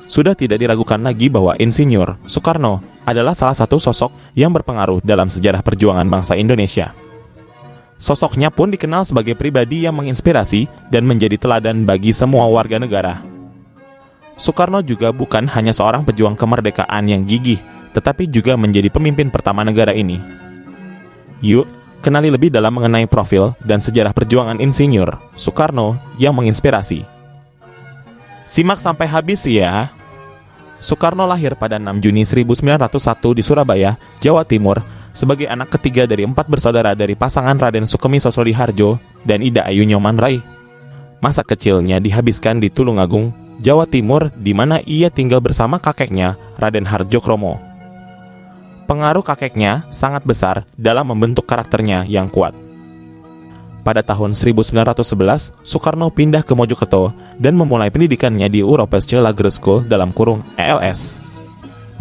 sudah tidak diragukan lagi bahwa Insinyur Soekarno adalah salah satu sosok yang berpengaruh dalam sejarah perjuangan bangsa Indonesia. Sosoknya pun dikenal sebagai pribadi yang menginspirasi dan menjadi teladan bagi semua warga negara. Soekarno juga bukan hanya seorang pejuang kemerdekaan yang gigih, tetapi juga menjadi pemimpin pertama negara ini. Yuk, kenali lebih dalam mengenai profil dan sejarah perjuangan Insinyur Soekarno yang menginspirasi. Simak sampai habis ya. Soekarno lahir pada 6 Juni 1901 di Surabaya, Jawa Timur, sebagai anak ketiga dari 4 bersaudara dari pasangan Raden Sukemi Sosodiharjo dan Ida Ayu Nyoman Rai. Masa kecilnya dihabiskan di Tulungagung, Jawa Timur, di mana ia tinggal bersama kakeknya, Raden Harjokromo. Pengaruh kakeknya sangat besar dalam membentuk karakternya yang kuat. Pada tahun 1911, Soekarno pindah ke Mojokerto dan memulai pendidikannya di Europese Lager School (ELS).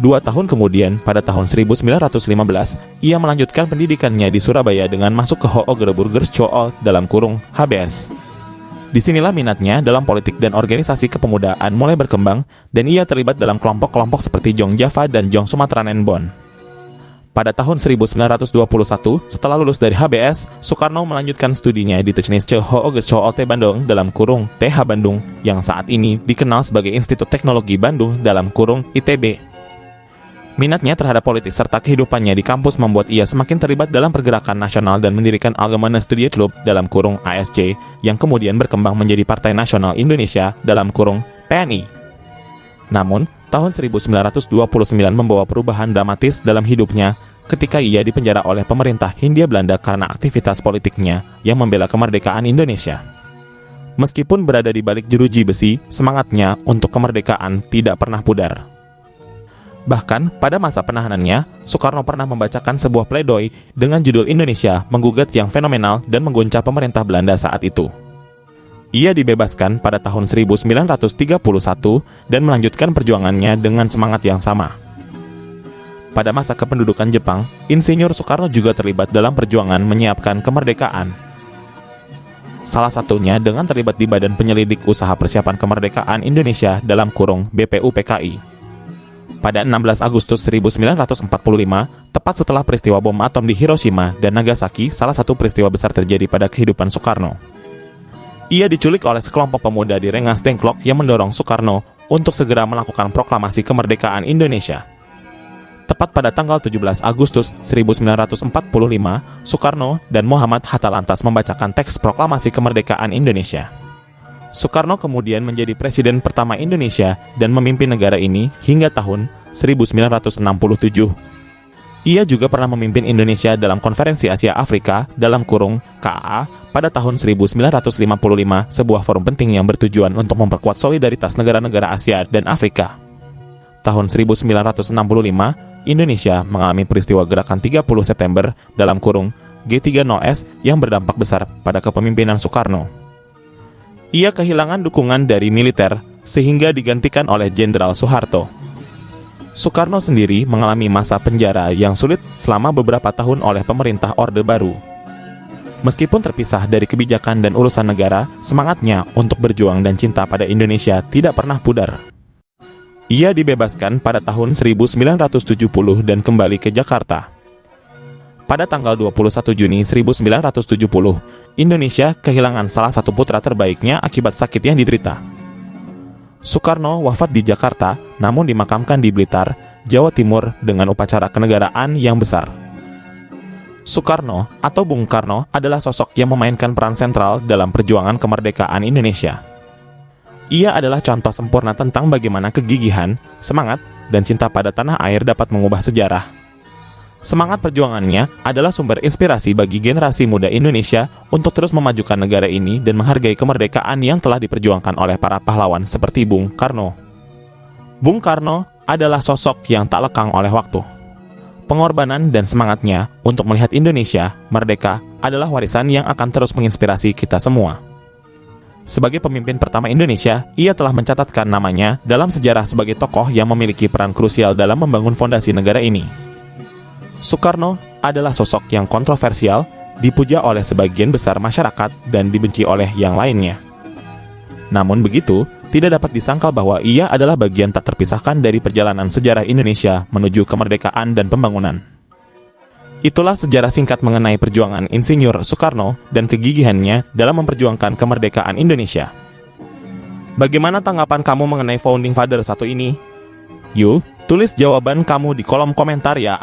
2 tahun kemudian, pada tahun 1915, ia melanjutkan pendidikannya di Surabaya dengan masuk ke Hooggeburgers School (HBS). Disinilah minatnya dalam politik dan organisasi kepemudaan mulai berkembang, dan ia terlibat dalam kelompok-kelompok seperti Jong Java dan Jong Sumateranen Bon. Pada tahun 1921, setelah lulus dari HBS, Soekarno melanjutkan studinya di Technische Hogeschool Bandung (TH Bandung) yang saat ini dikenal sebagai Institut Teknologi Bandung (ITB). Minatnya terhadap politik serta kehidupannya di kampus membuat ia semakin terlibat dalam pergerakan nasional dan mendirikan Allgemeine Studieklub (ASC) yang kemudian berkembang menjadi Partai Nasional Indonesia (PNI). Namun, tahun 1929 membawa perubahan dramatis dalam hidupnya ketika ia dipenjara oleh pemerintah Hindia Belanda karena aktivitas politiknya yang membela kemerdekaan Indonesia. Meskipun berada di balik jeruji besi, semangatnya untuk kemerdekaan tidak pernah pudar. Bahkan, pada masa penahanannya, Soekarno pernah membacakan sebuah pledoi dengan judul Indonesia Menggugat yang Fenomenal dan Mengguncang Pemerintah Belanda saat itu. Ia dibebaskan pada tahun 1931 dan melanjutkan perjuangannya dengan semangat yang sama. Pada masa kependudukan Jepang, Insinyur Soekarno juga terlibat dalam perjuangan menyiapkan kemerdekaan. Salah satunya dengan terlibat di Badan Penyelidik Usaha Persiapan Kemerdekaan Indonesia (BPUPKI). Pada 16 Agustus 1945, tepat setelah peristiwa bom atom di Hiroshima dan Nagasaki, salah satu peristiwa besar terjadi pada kehidupan Soekarno. Ia diculik oleh sekelompok pemuda di Rengas Dengklok yang mendorong Soekarno untuk segera melakukan proklamasi kemerdekaan Indonesia. Tepat pada tanggal 17 Agustus 1945, Soekarno dan Muhammad Hatta lantas membacakan teks proklamasi kemerdekaan Indonesia. Soekarno kemudian menjadi presiden pertama Indonesia dan memimpin negara ini hingga tahun 1967. Ia juga pernah memimpin Indonesia dalam Konferensi Asia Afrika (KAA) pada tahun 1955, sebuah forum penting yang bertujuan untuk memperkuat solidaritas negara-negara Asia dan Afrika. Tahun 1965, Indonesia mengalami peristiwa gerakan 30 September (G30S) yang berdampak besar pada kepemimpinan Soekarno. Ia kehilangan dukungan dari militer sehingga digantikan oleh Jenderal Soeharto. Soekarno sendiri mengalami masa penjara yang sulit selama beberapa tahun oleh pemerintah Orde Baru. Meskipun terpisah dari kebijakan dan urusan negara, semangatnya untuk berjuang dan cinta pada Indonesia tidak pernah pudar. Ia dibebaskan pada tahun 1970 dan kembali ke Jakarta. Pada tanggal 21 Juni 1970, Indonesia kehilangan salah satu putra terbaiknya akibat sakit yang diderita. Soekarno wafat di Jakarta, namun dimakamkan di Blitar, Jawa Timur dengan upacara kenegaraan yang besar. Soekarno atau Bung Karno adalah sosok yang memainkan peran sentral dalam perjuangan kemerdekaan Indonesia. Ia adalah contoh sempurna tentang bagaimana kegigihan, semangat, dan cinta pada tanah air dapat mengubah sejarah. Semangat perjuangannya adalah sumber inspirasi bagi generasi muda Indonesia untuk terus memajukan negara ini dan menghargai kemerdekaan yang telah diperjuangkan oleh para pahlawan seperti Bung Karno. Bung Karno adalah sosok yang tak lekang oleh waktu. Pengorbanan dan semangatnya untuk melihat Indonesia merdeka adalah warisan yang akan terus menginspirasi kita semua. Sebagai pemimpin pertama Indonesia, ia telah mencatatkan namanya dalam sejarah sebagai tokoh yang memiliki peran krusial dalam membangun fondasi negara ini. Soekarno adalah sosok yang kontroversial, dipuja oleh sebagian besar masyarakat dan dibenci oleh yang lainnya. Namun begitu, tidak dapat disangkal bahwa ia adalah bagian tak terpisahkan dari perjalanan sejarah Indonesia menuju kemerdekaan dan pembangunan. Itulah sejarah singkat mengenai perjuangan Insinyur Soekarno dan kegigihannya dalam memperjuangkan kemerdekaan Indonesia. Bagaimana tanggapan kamu mengenai Founding Father satu ini? Yuk, tulis jawaban kamu di kolom komentar ya.